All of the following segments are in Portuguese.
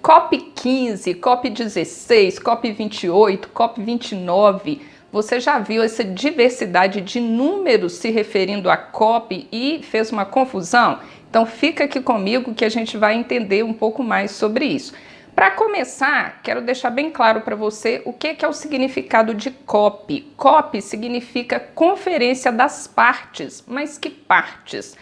COP15, COP16, COP28, COP29, você já viu essa diversidade de números se referindo à COP e fez uma confusão? Então fica aqui comigo que a gente vai entender um pouco mais sobre isso. Para começar, quero deixar bem claro para você o que é o significado de COP. COP significa Conferência das Partes, mas que partes?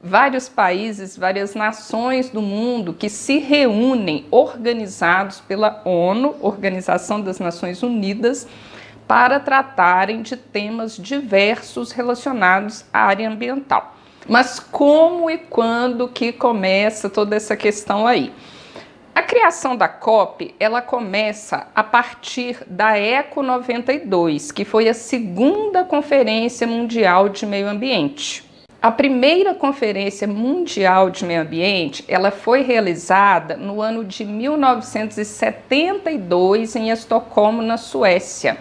Vários países, várias nações do mundo que se reúnem organizados pela ONU, Organização das Nações Unidas, para tratarem de temas diversos relacionados à área ambiental. Mas como e quando que começa toda essa questão aí? A criação da COP, ela começa a partir da ECO 92, que foi a segunda Conferência Mundial de Meio Ambiente. A primeira Conferência Mundial de Meio Ambiente, ela foi realizada no ano de 1972 em Estocolmo, na Suécia.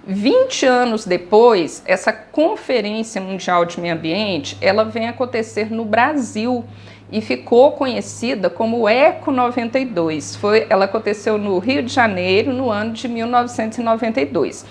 20 anos depois, essa Conferência Mundial de Meio Ambiente, ela vem acontecer no Brasil e ficou conhecida como ECO 92. Ela aconteceu no Rio de Janeiro no ano de 1992.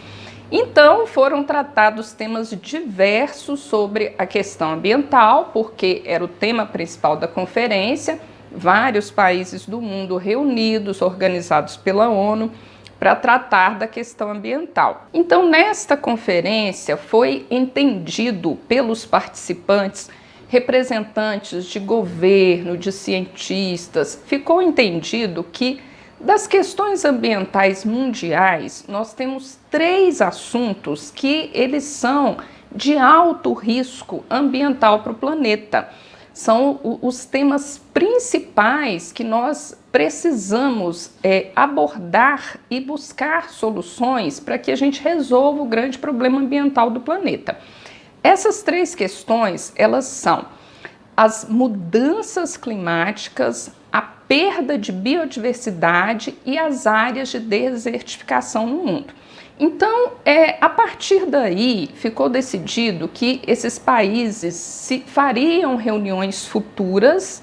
Então, foram tratados temas diversos sobre a questão ambiental, porque era o tema principal da conferência, vários países do mundo reunidos, organizados pela ONU, para tratar da questão ambiental. Então, nesta conferência, foi entendido pelos participantes, representantes de governo, de cientistas, ficou entendido que das questões ambientais mundiais, nós temos 3 assuntos que eles são de alto risco ambiental para o planeta. São os temas principais que nós precisamos abordar e buscar soluções para que a gente resolva o grande problema ambiental do planeta. Essas 3 questões, elas são as mudanças climáticas, a perda de biodiversidade e as áreas de desertificação no mundo. Então, a partir daí, ficou decidido que esses países fariam reuniões futuras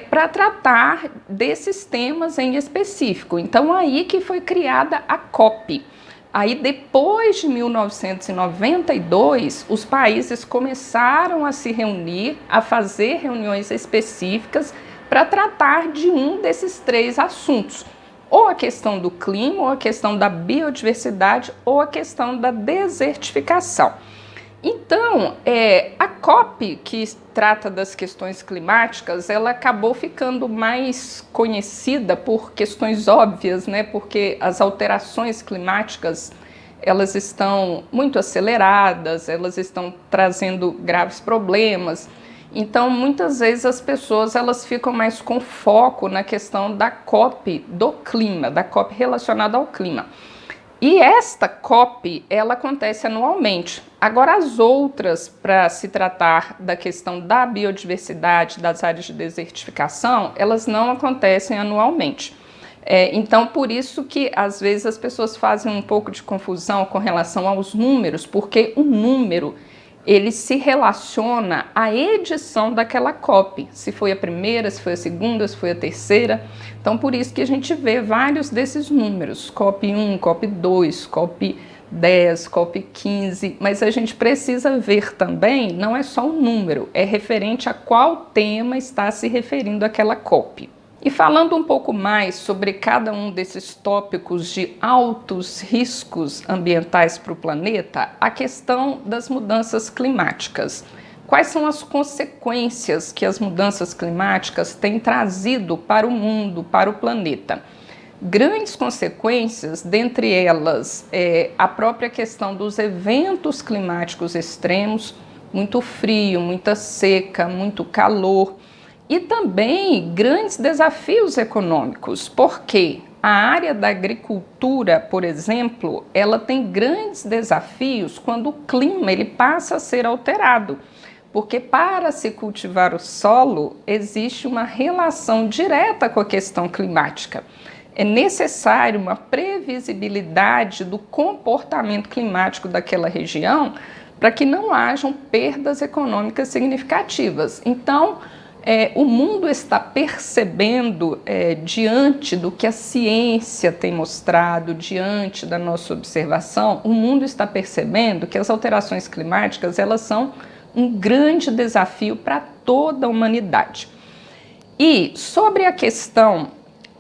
para tratar desses temas em específico. Então, aí que foi criada a COP. Aí, depois de 1992, os países começaram a se reunir, a fazer reuniões específicas para tratar de um desses 3 assuntos, ou a questão do clima, ou a questão da biodiversidade, ou a questão da desertificação. Então, a COP, que trata das questões climáticas, ela acabou ficando mais conhecida por questões óbvias, né? Porque as alterações climáticas, elas estão muito aceleradas, elas estão trazendo graves problemas. Então, muitas vezes as pessoas elas ficam mais com foco na questão da COP do clima, da COP relacionada ao clima. E esta COP, ela acontece anualmente. Agora, as outras, para se tratar da questão da biodiversidade, das áreas de desertificação, elas não acontecem anualmente. Então, por isso que, às vezes, as pessoas fazem um pouco de confusão com relação aos números, porque o número, ele se relaciona à edição daquela COP, se foi a primeira, se foi a segunda, se foi a terceira. Então, por isso que a gente vê vários desses números, COP1, COP2, COP10, COP15, mas a gente precisa ver também, não é só o número, é referente a qual tema está se referindo àquela COP. E falando um pouco mais sobre cada um desses tópicos de altos riscos ambientais para o planeta, a questão das mudanças climáticas. Quais são as consequências que as mudanças climáticas têm trazido para o mundo, para o planeta? Grandes consequências, dentre elas, a própria questão dos eventos climáticos extremos, muito frio, muita seca, muito calor, e também grandes desafios econômicos, porque a área da agricultura, por exemplo, ela tem grandes desafios quando o clima ele passa a ser alterado, porque para se cultivar o solo existe uma relação direta com a questão climática. É necessário uma previsibilidade do comportamento climático daquela região para que não hajam perdas econômicas significativas. Então, O mundo está percebendo, diante do que a ciência tem mostrado, diante da nossa observação, o mundo está percebendo que as alterações climáticas elas são um grande desafio para toda a humanidade. E sobre a questão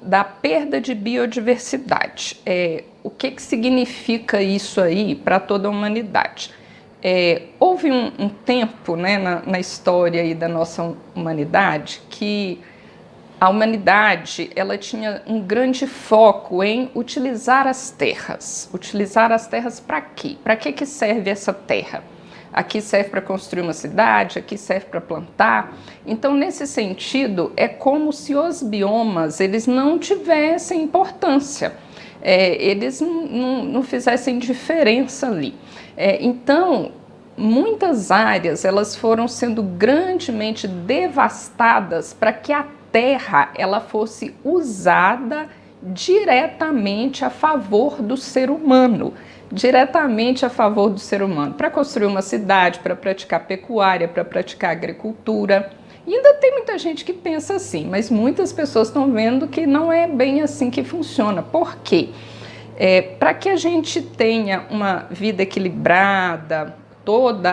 da perda de biodiversidade, o que significa isso aí para toda a humanidade? Houve um tempo, né, na história aí da nossa humanidade que a humanidade ela tinha um grande foco em utilizar as terras. Utilizar as terras para quê? Para que serve essa terra? Aqui serve para construir uma cidade, aqui serve para plantar. Então, nesse sentido, é como se os biomas eles não tivessem importância, eles não fizessem diferença ali. Então, muitas áreas elas foram sendo grandemente devastadas para que a terra ela fosse usada diretamente a favor do ser humano. Diretamente a favor do ser humano, para construir uma cidade, para praticar pecuária, para praticar agricultura. E ainda tem muita gente que pensa assim, mas muitas pessoas estão vendo que não é bem assim que funciona. Por quê? Para que a gente tenha uma vida equilibrada, todo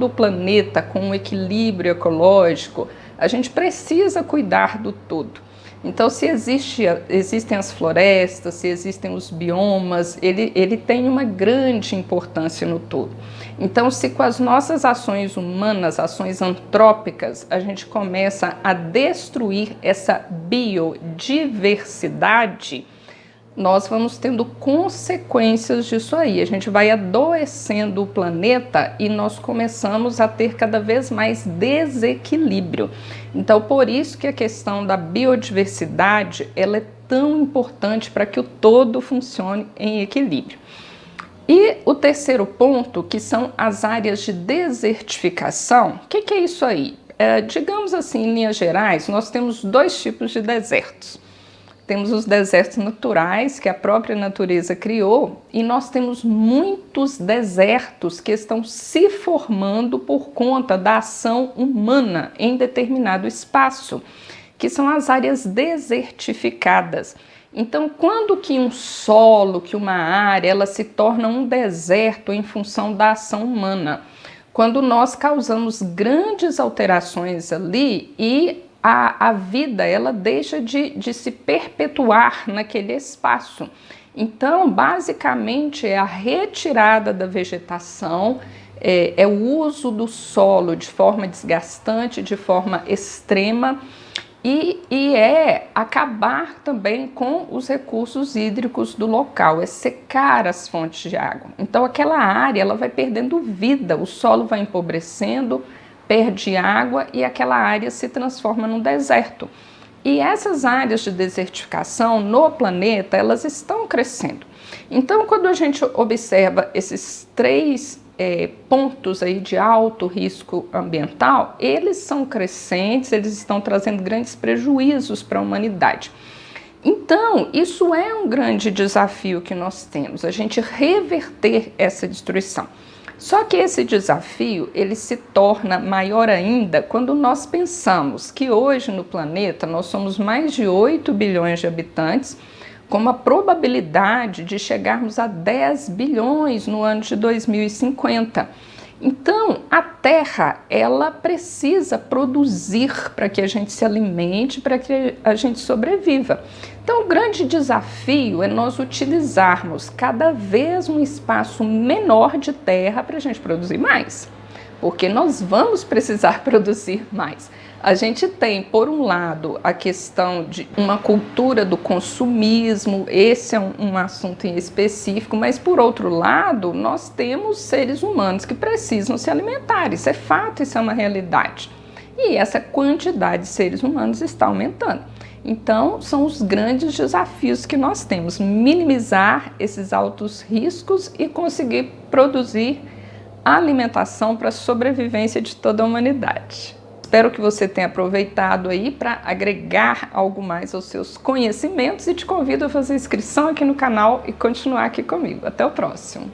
o planeta com um equilíbrio ecológico, a gente precisa cuidar do todo. Então, se existem as florestas, se existem os biomas, ele tem uma grande importância no todo. Então, se com as nossas ações humanas, ações antrópicas, a gente começa a destruir essa biodiversidade, nós vamos tendo consequências disso aí. A gente vai adoecendo o planeta e nós começamos a ter cada vez mais desequilíbrio. Então, por isso que a questão da biodiversidade ela é tão importante para que o todo funcione em equilíbrio. E o terceiro ponto, que são as áreas de desertificação, o que é isso aí? Digamos assim, em linhas gerais, nós temos dois tipos de desertos. Temos os desertos naturais, que a própria natureza criou, e nós temos muitos desertos que estão se formando por conta da ação humana em determinado espaço, que são as áreas desertificadas. Então, quando que um solo, que uma área, ela se torna um deserto em função da ação humana? Quando nós causamos grandes alterações ali e a vida ela deixa de se perpetuar naquele espaço. Então, basicamente, é a retirada da vegetação, é o uso do solo de forma desgastante, de forma extrema, e é acabar também com os recursos hídricos do local, é secar as fontes de água. Então, aquela área ela vai perdendo vida, o solo vai empobrecendo, perde água e aquela área se transforma num deserto. E essas áreas de desertificação no planeta, elas estão crescendo. Então, quando a gente observa esses três pontos aí de alto risco ambiental, eles são crescentes, eles estão trazendo grandes prejuízos para a humanidade. Então, isso é um grande desafio que nós temos, a gente reverter essa destruição. Só que esse desafio ele se torna maior ainda quando nós pensamos que hoje no planeta nós somos mais de 8 bilhões de habitantes, com uma probabilidade de chegarmos a 10 bilhões no ano de 2050. Então, a Terra, ela precisa produzir para que a gente se alimente, para que a gente sobreviva. Então, o grande desafio é nós utilizarmos cada vez um espaço menor de terra para a gente produzir mais, porque nós vamos precisar produzir mais. A gente tem, por um lado, a questão de uma cultura do consumismo, esse é um assunto em específico, mas por outro lado, nós temos seres humanos que precisam se alimentar, isso é fato, isso é uma realidade. E essa quantidade de seres humanos está aumentando. Então, são os grandes desafios que nós temos, minimizar esses altos riscos e conseguir produzir alimentação para a sobrevivência de toda a humanidade. Espero que você tenha aproveitado aí para agregar algo mais aos seus conhecimentos e te convido a fazer inscrição aqui no canal e continuar aqui comigo. Até o próximo!